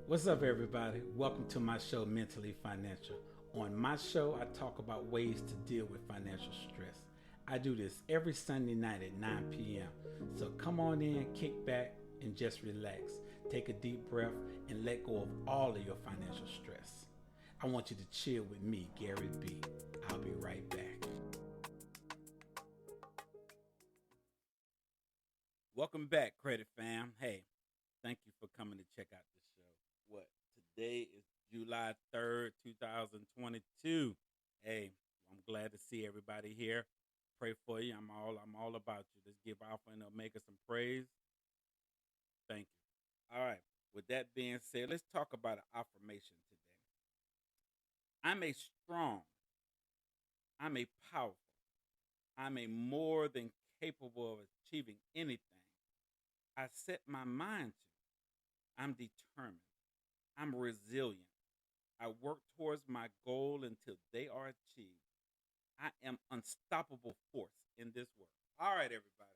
What's up, everybody? Welcome to my show, Mentally Financial. On my show, I talk about ways to deal with financial stress. I do this every Sunday night at 9 p.m. So come on in, kick back, and just relax. Take a deep breath and let go of all of your financial stress. I want you to chill with me, Gary B. I'll be right back. Welcome back, Credit Fam. Hey, thank you for coming to check out the show. Today is July 3rd, 2022. Hey, I'm glad to see everybody here. Pray for you. I'm all about you. Let's give Alpha and Omega some praise. Thank you. All right. With that being said, let's talk about an affirmation today. I'm a strong, I'm a powerful, I'm a more than capable of achieving anything I set my mind to. I'm determined. I'm resilient. I work towards my goal until they are achieved. I am unstoppable force in this world. All right, everybody.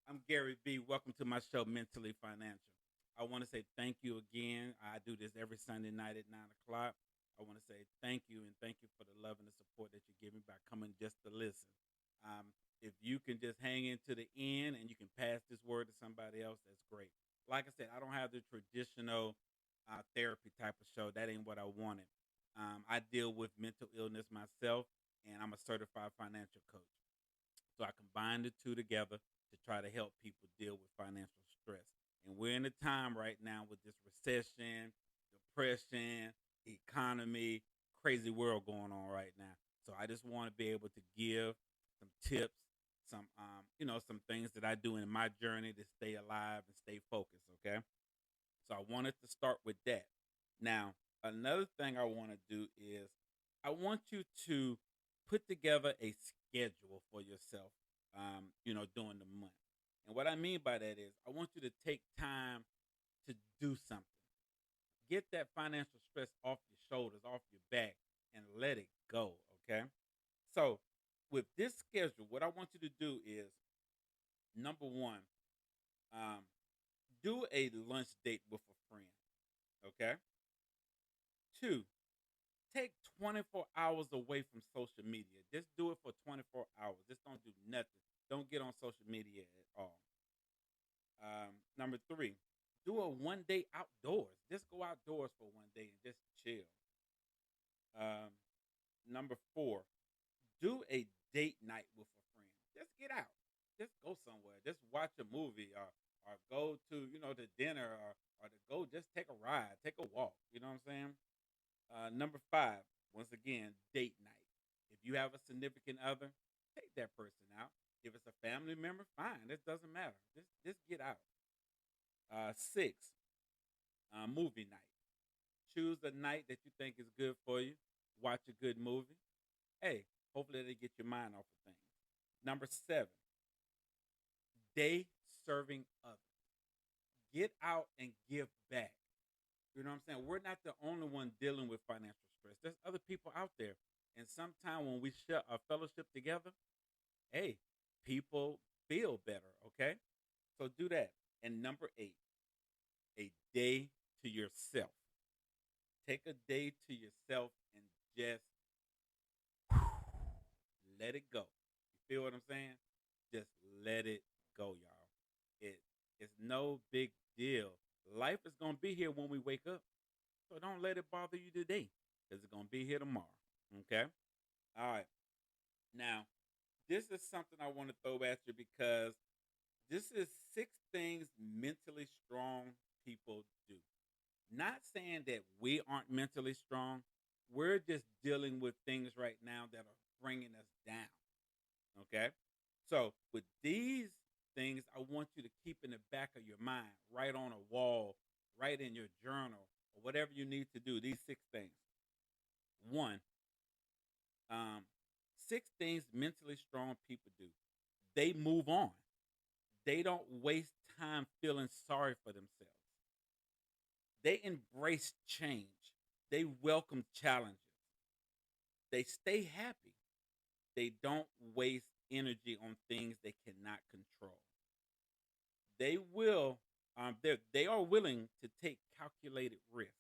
I'm Gary B. Welcome to my show, Mentally Financial. I want to say thank you again. I do this every Sunday night at 9 o'clock. I want to say thank you, and thank you for the love and the support that you give me by coming just to listen. If you can just hang into the end and you can pass this word to somebody else, that's great. Like I said, I don't have the traditional therapy type of show. That ain't what I wanted. I deal with mental illness myself, and I'm a certified financial coach. So I combine the two together to try to help people deal with financial stress. And we're in a time right now with this recession, depression, economy, crazy world going on right now. So I just want to be able to give some tips, some things that I do in my journey to stay alive and stay focused. Okay. So I wanted to start with that. Now, another thing I want to do is I want you to put together a schedule for yourself, during the month. And what I mean by that is I want you to take time to do something. Get that financial stress off your shoulders, off your back, and let it go, okay? So with this schedule, what I want you to do is, number one, do a lunch date with a friend, okay? Two, take 24 hours away from social media. Just do it for 24 hours. Just don't do nothing. Don't get on social media at all. Number three, do a 1 day outdoors. Just go outdoors for 1 day and just chill. Number four, do a date night with a friend. Just get out. Just go somewhere. Just watch a movie or go to, to dinner or to go just take a ride, take a walk. You know what I'm saying? Number five, once again, date night. If you have a significant other, take that person out. If it's a family member, fine. It doesn't matter. Just get out. Six, movie night. Choose a night that you think is good for you. Watch a good movie. Hey, hopefully it'll get your mind off of things. Number seven, day serving others. Get out and give back. You know what I'm saying? We're not the only one dealing with financial stress. There's other people out there. And sometimes when we share a fellowship together, hey, people feel better, okay? So do that. And number eight, a day to yourself. Take a day to yourself and just let it go. You feel what I'm saying? Just let it go, y'all. It's no big deal. Life is going to be here when we wake up. So don't let it bother you today because it's going to be here tomorrow. Okay? All right. Now, this is something I want to throw at you because this is 6 things mentally strong people do. Not saying that we aren't mentally strong. We're just dealing with things right now that are bringing us down. Okay? So with these things, I want you to keep in the back of your mind, right on a wall, right in your journal, or whatever you need to do. These 6 things. One, 6 things mentally strong people do. They move on. They don't waste time feeling sorry for themselves. They embrace change. They welcome challenges. They stay happy. They don't waste energy on things they cannot control. They are willing to take calculated risks.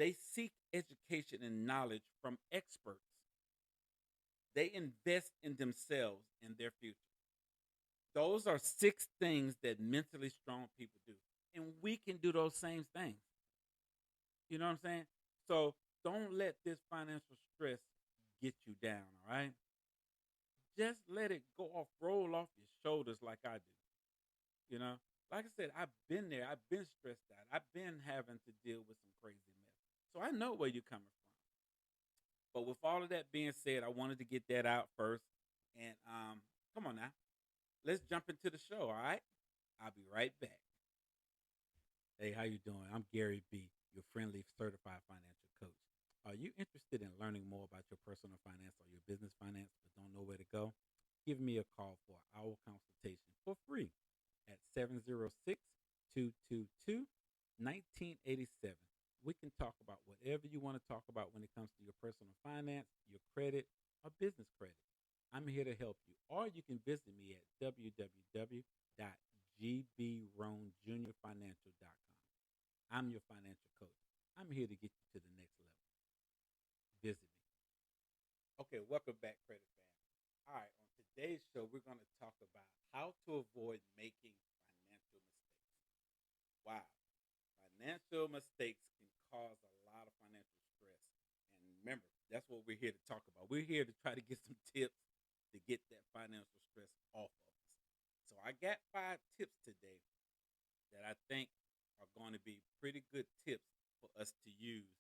They seek education and knowledge from experts. They invest in themselves and their future. Those are six things that mentally strong people do. And we can do those same things. You know what I'm saying? So don't let this financial stress get you down, all right? Just let it go off, roll off your shoulders like I do. You know, like I said, I've been there. I've been stressed out. I've been having to deal with some crazy mess. So I know where you're coming from. But with all of that being said, I wanted to get that out first. And come on now, let's jump into the show. All right, I'll be right back. Hey, how you doing? I'm Gary B, your friendly certified financial coach. Are you interested in learning more about your personal finance or your business finance but don't know where to go? Give me a call for our consultation for free at 706-222-1987. We can talk about whatever you want to talk about when it comes to your personal finance, your credit, or business credit. I'm here to help you. Or you can visit me at www.gbroanejrfinancial.com. I'm your financial coach. I'm here to get you to the next level. Visit me. Okay, welcome back, Credit Fam. All right, on today's show, we're going to talk about how to avoid making financial mistakes. Wow, financial mistakes can cause a lot of financial stress. And remember, that's what we're here to talk about. We're here to try to get some tips to get that financial stress off of us. So I got 5 tips today that I think are going to be pretty good tips for us to use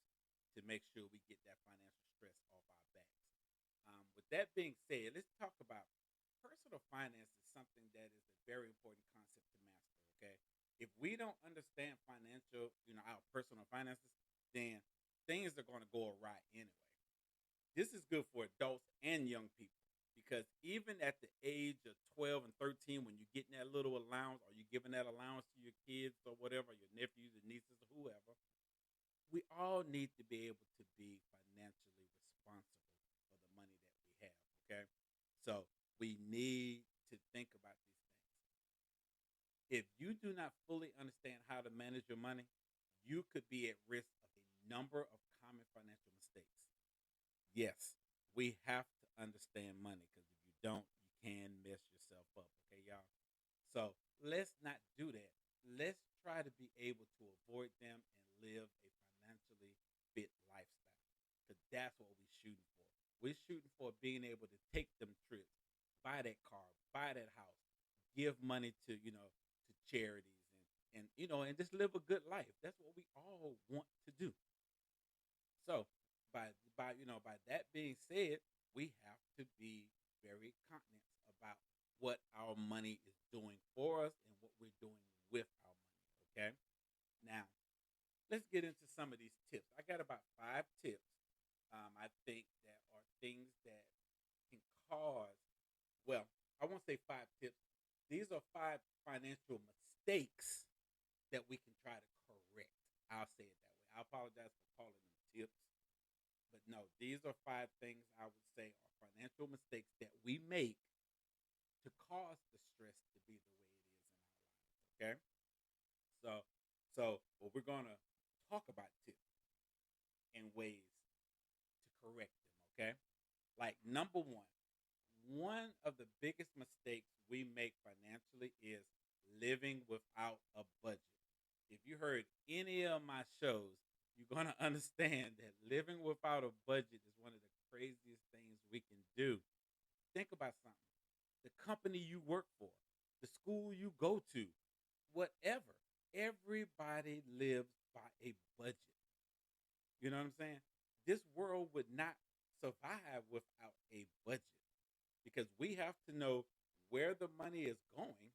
to make sure we get that financial stress off our backs. With that being said, let's talk about personal finance is something that is a very important concept to master, okay? If we don't understand financial, our personal finances, then things are going to go awry anyway. This is good for adults and young people because even at the age of 12 and 13, when you're getting that little allowance or you're giving that allowance to your kids or whatever, your nephews and nieces or whoever, we all need to be able to be financially responsible for the money that we have, okay? So we need to think about these things. If you do not fully understand how to manage your money, you could be at risk of a number of common financial mistakes. Yes, we have to understand money because if you don't, you can mess yourself up, okay, y'all? So let's not do that. Let's try to be able to avoid them and live a financially fit lifestyle because that's what we're shooting for. We're shooting for being able to take them trips, buy that car, buy that house, give money to, to charities and just live a good life. That's what we all want to do. So by that being said, we have to be very confident about what our money is doing for us and what we're doing with our money. Okay. Now, let's get into some of these tips. I got about 5 tips. I think that are things that can cause. Well, I won't say 5 tips. These are 5 financial mistakes that we can try to correct. I'll say it that way. I apologize for calling them tips. But no, these are 5 things I would say are financial mistakes that we make to cause the stress to be the way it is in our lives. Okay? So well, we're gonna talk about tips and ways to correct them, okay? Like number one of the biggest mistakes we make financially is living without a budget. If you heard any of my shows, you're going to understand that living without a budget is one of the craziest things we can do. Think about something. The company you work for, the school you go to, whatever. Everybody lives by a budget. You know what I'm saying? This world would not survive without a budget because we have to know where the money is going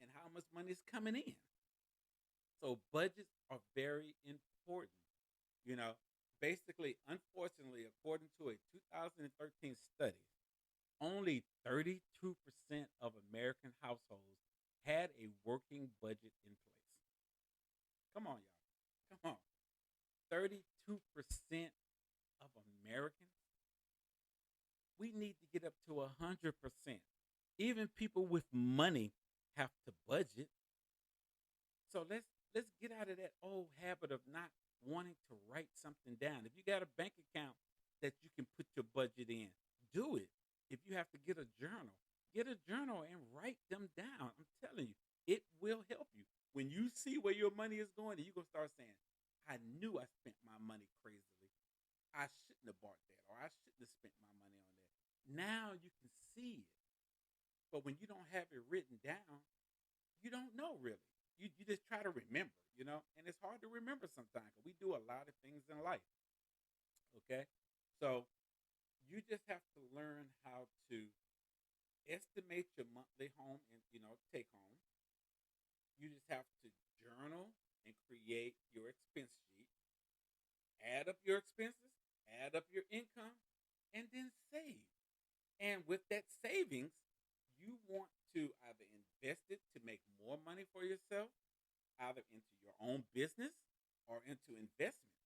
and how much money is coming in. So budgets are very important. You know, basically, unfortunately, according to a 2013 study, only 32% of American households had a working budget in place. Come on, y'all. Come on. 32% of Americans. We need to get up to 100%. Even people with money have to budget. So let's get out of that old habit of not wanting to write something down. If you got a bank account that you can put your budget in, do it. If you have to get a journal and write them down. I'm telling you, it will help you. When you see where your money is going, you're going to start saying, I knew I spent my money crazily. I shouldn't have bought that, or I shouldn't have spent my money on that. Now you can see it. But when you don't have it written down, you don't know really. You just try to remember, and it's hard to remember sometimes because we do a lot of things in life. Okay, so you just have to learn how to estimate your monthly home and take home. You just have to journal and create your expense sheet. Add up your expenses, add up your income, and then save. And with that savings, you want to either invest it to make more money for yourself, either into your own business or into investments.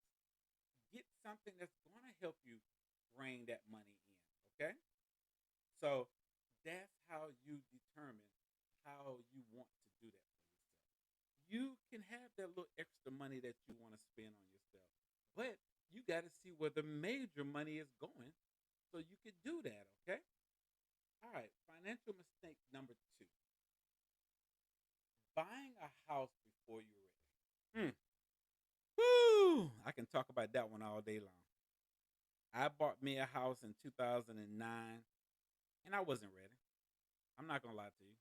Get something that's going to help you bring that money in. Okay? So that's how you determine how you want to do that for yourself. You can have that little extra money that you want to spend on yourself, but you got to see where the major money is going so you can do that. Okay? All right, financial mistake number 2. Buying a house before you're ready. Woo! I can talk about that one all day long. I bought me a house in 2009, and I wasn't ready. I'm not going to lie to you.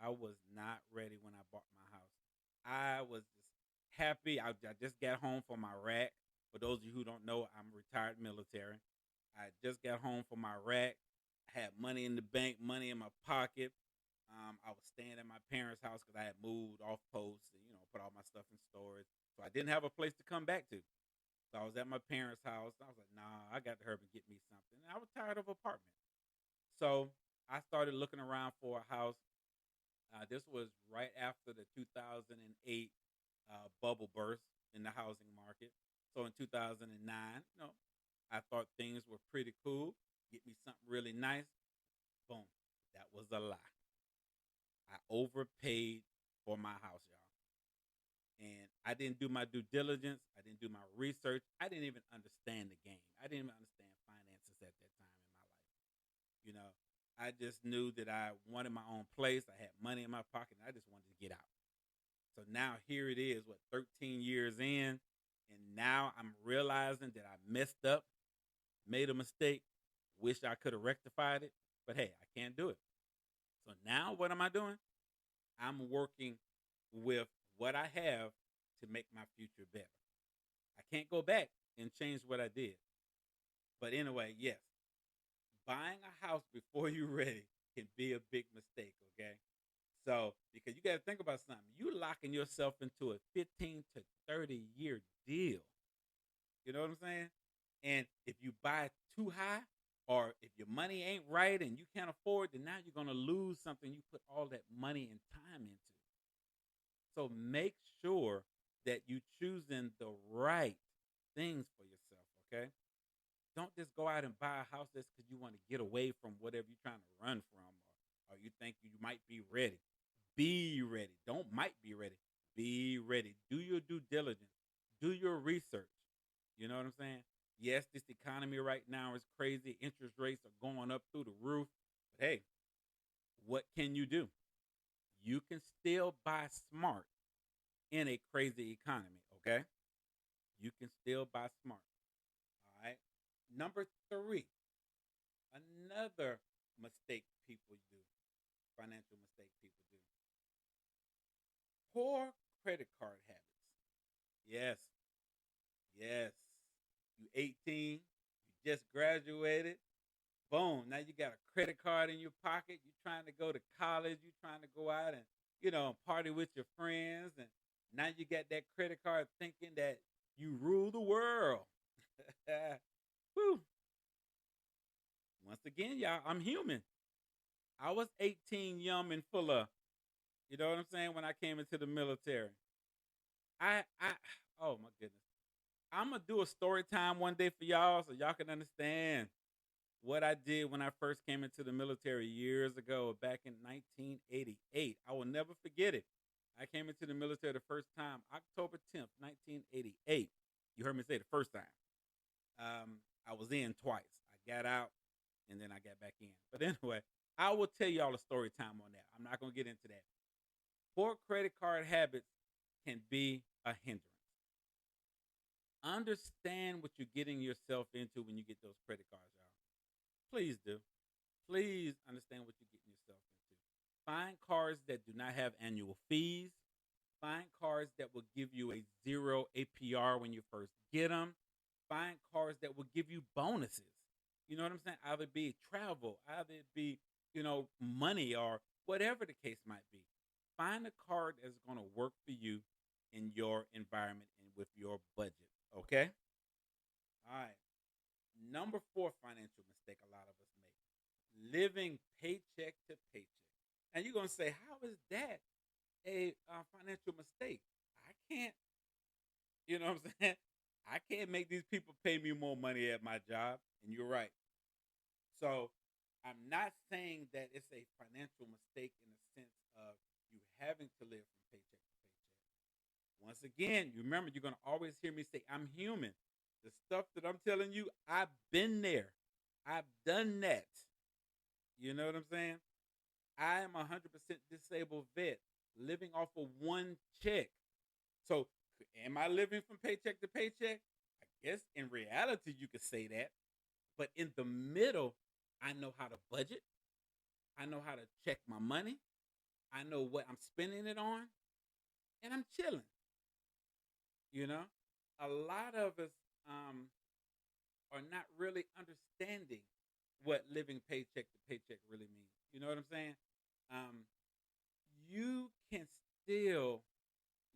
I was not ready when I bought my house. I was just happy. I just got home from Iraq. For those of you who don't know, I'm retired military. I just got home from Iraq. I had money in the bank, money in my pocket. I was staying at my parents' house because I had moved off post and, put all my stuff in storage. So I didn't have a place to come back to. So I was at my parents' house. I was like, nah, I got to hurry and get me something. And I was tired of apartment. So I started looking around for a house. This was right after the 2008 bubble burst in the housing market. So in 2009, I thought things were pretty cool. Get me something really nice. Boom. That was a lie. I overpaid for my house, y'all. And I didn't do my due diligence. I didn't do my research. I didn't even understand the game. I didn't even understand finances at that time in my life. I just knew that I wanted my own place. I had money in my pocket, and I just wanted to get out. So now here it is, 13 years in, and now I'm realizing that I messed up, made a mistake, wish I could have rectified it, but hey, I can't do it. So now what am I doing? I'm working with what I have to make my future better. I can't go back and change what I did. But anyway, yes, buying a house before you're ready can be a big mistake, okay? So, because you got to think about something. You're locking yourself into a 15 to 30-year deal. You know what I'm saying? And if you buy too high, or if your money ain't right and you can't afford, then now you're going to lose something you put all that money and time into. So make sure that you're choosing the right things for yourself, okay? Don't just go out and buy a house just because you want to get away from whatever you're trying to run from, or you think you might be ready. Be ready. Don't might be ready. Be ready. Do your due diligence. Do your research. You know what I'm saying? Yes, this economy right now is crazy. Interest rates are going up through the roof. But hey, what can you do? You can still buy smart in a crazy economy, okay? You can still buy smart. All right. Number 3, another mistake people do, financial mistake people do. Poor credit card habits. Yes. Yes. You 18, you just graduated. Boom, now you got a credit card in your pocket. You're trying to go to college. You're trying to go out and, party with your friends. And now you got that credit card thinking that you rule the world. Woo. Once again, y'all, I'm human. I was 18, young and full of, you know what I'm saying, when I came into the military. Oh my goodness. I'm going to do a story time one day for y'all so y'all can understand what I did when I first came into the military years ago, back in 1988. I will never forget it. I came into the military the first time, October 10th, 1988. You heard me say the first time. I was in twice. I got out and then I got back in. But anyway, I will tell y'all a story time on that. I'm not going to get into that. Poor credit card habits can be a hindrance. Understand what you're getting yourself into when you get those credit cards, y'all. Please do. Please understand what you're getting yourself into. Find cards that do not have annual fees. Find cards that will give you a zero APR when you first get them. Find cards that will give you bonuses. You know what I'm saying? Either be travel, either it be, money or whatever the case might be. Find a card that's going to work for you in your environment and with your budget. Okay? All right. Number 4 financial mistake a lot of us make: living paycheck to paycheck. And you're going to say, how is that a financial mistake? I can't, you know what I'm saying? I can't make these people pay me more money at my job. And you're right. So I'm not saying that it's a financial mistake in the sense of you having to live from paycheck to paycheck. Once again, you remember, you're going to always hear me say, I'm human. The stuff that I'm telling you, I've been there. I've done that. You know what I'm saying? I am a 100% disabled vet living off of one check. So am I living from paycheck to paycheck? I guess in reality you could say that. But in the middle, I know how to budget. I know how to check my money. I know what I'm spending it on. And I'm chilling. You know? A lot of us are not really understanding what living paycheck to paycheck really means. You know what I'm saying? You can still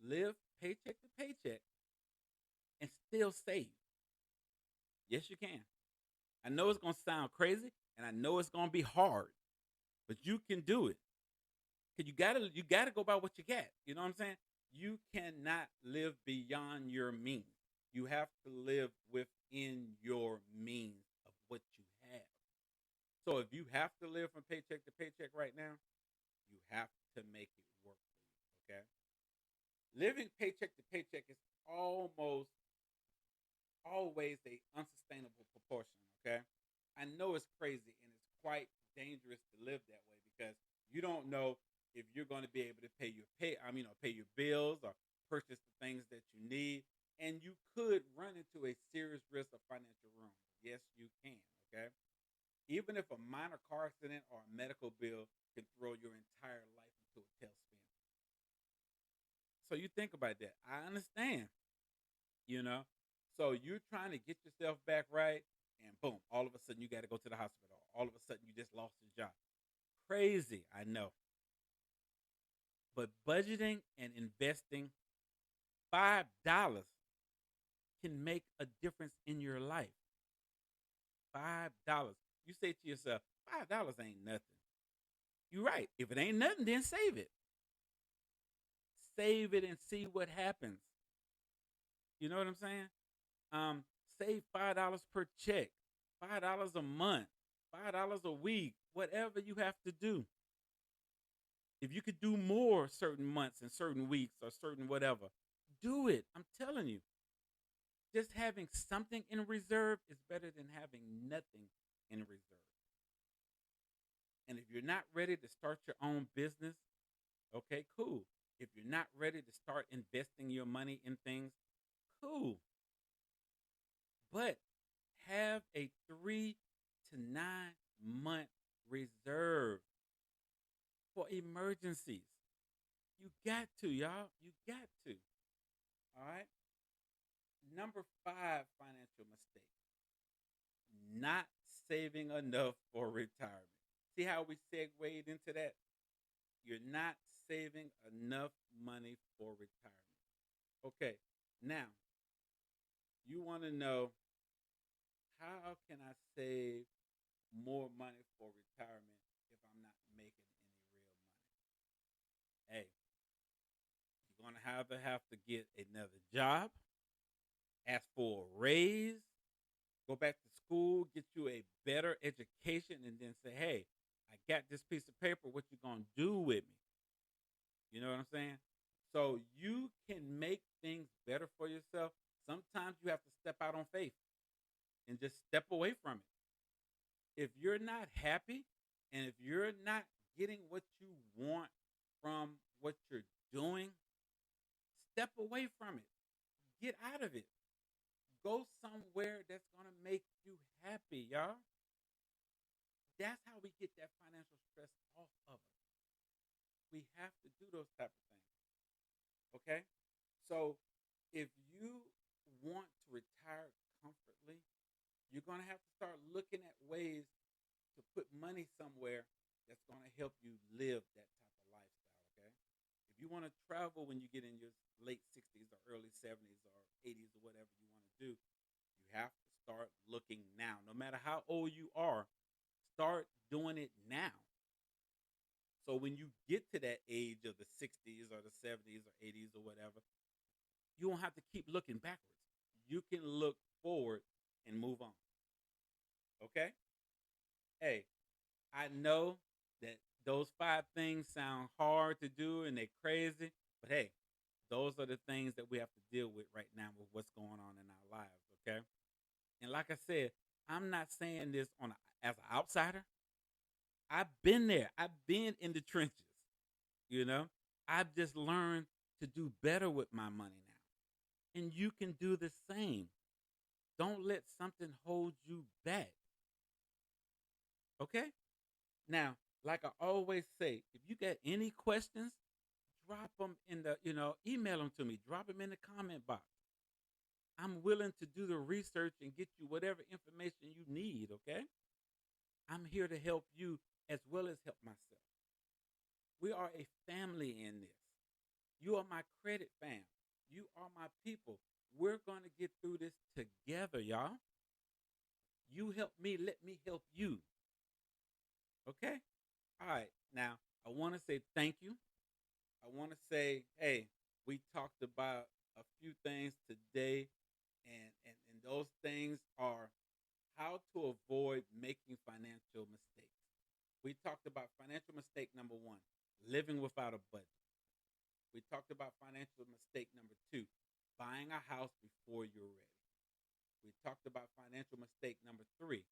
live paycheck to paycheck and still save. Yes, you can. I know it's going to sound crazy, and I know it's going to be hard, but you can do it. Cause you gotta go by what you got. You know what I'm saying? You cannot live beyond your means. You have to live within your means of what you have. So if you have to live from paycheck to paycheck right now, you have to make it work for you. Okay? Living paycheck to paycheck is almost always a unsustainable proportion. Okay? I know it's crazy and it's quite dangerous to live that way because you don't know if you're going to be able to pay your bills or purchase the things that you need, and you could run into a serious risk of financial ruin. Yes, you can. Okay? Even if a minor car accident or a medical bill can throw your entire life into a tailspin. So you think about that. I understand, So you're trying to get yourself back right, and boom, all of a sudden you got to go to the hospital. All of a sudden you just lost your job. Crazy, I know. But budgeting and investing $5 can make a difference in your life. $5. You say to yourself, $5 ain't nothing. You're right. If it ain't nothing, then save it. Save it and see what happens. You know what I'm saying? Save $5 per check, $5 a month, $5 a week, whatever you have to do. If you could do more certain months and certain weeks or certain whatever, do it. I'm telling you. Just having something in reserve is better than having nothing in reserve. And if you're not ready to start your own business, okay, cool. If you're not ready to start investing your money in things, cool. But have a 3 to 9 month reserve for emergencies. You got to, y'all. You got to. All right. Number 5 financial mistake: not saving enough for retirement. See how we segued into that? You're not saving enough money for retirement. Okay. Now, you want to know, how can I save more money for retirement if I'm not making any real money? Hey, you're going to have to get another job, ask for a raise, go back to school, get you a better education, and then say, hey, I got this piece of paper. What you going to do with me? You know what I'm saying? So you can make things better for yourself. Sometimes you have to step out on faith and just step away from it. If you're not happy and if you're not getting what you want from what you're doing, step away from it. Get out of it. Go somewhere that's going to make you happy, y'all. That's how we get that financial stress off of us. We have to do those type of things. Okay? So if you want to retire comfortably, you're going to have to start looking at ways to put money somewhere that's going to help you live that type of lifestyle. Okay? If you want to travel when you get in your late 60s or early 70s or 80s or whatever you want to do, you have to start looking now. No matter how old you are, start doing it now. So when you get to that age of the 60s or the 70s or 80s or whatever, you won't have to keep looking backwards. You can look forward and move on. Okay? Hey, I know that those 5 things sound hard to do and they're crazy, but hey, those are the things that we have to deal with right now with what's going on in our lives, okay? And like I said, I'm not saying this as an outsider. I've been there. I've been in the trenches, you know? I've just learned to do better with my money now. And you can do the same. Don't let something hold you back. Okay? Now, like I always say, if you got any questions, drop them in the, email them to me. Drop them in the comment box. I'm willing to do the research and get you whatever information you need, okay? I'm here to help you as well as help myself. We are a family in this. You are my credit fam. You are my people. We're going to get through this together, y'all. You help me, let me help you. Okay? All right. Now, I want to say thank you. I want to say, hey, we talked about a few things today, and those things are how to avoid making financial mistakes. We talked about financial mistake number 1, living without a budget. We talked about financial mistake number 2, buying a house before you're ready. We talked about financial mistake number 3,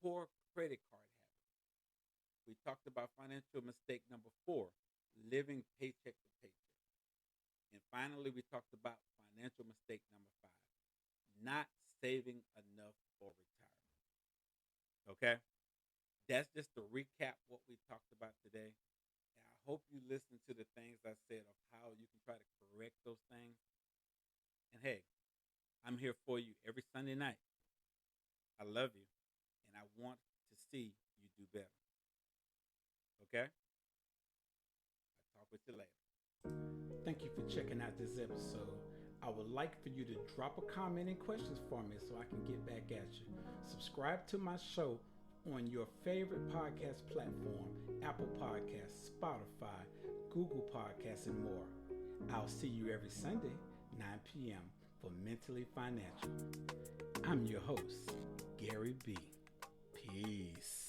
poor credit card habits. We talked about financial mistake number 4, living paycheck to paycheck. And finally, we talked about financial mistake number 5, not saving enough for retirement. Okay? That's just to recap what we talked about today. And I hope you listen to the things I said of how you can try to correct those things. And hey, I'm here for you every Sunday night. I love you, and I want to see you do better. Okay? I'll talk with you later. Thank you for checking out this episode. I would like for you to drop a comment and questions for me so I can get back at you. Subscribe to my show on your favorite podcast platform, Apple Podcasts, Spotify, Google Podcasts, and more. I'll see you every Sunday, 9 p.m. for Mentally Financial. I'm your host, Gary B. Peace.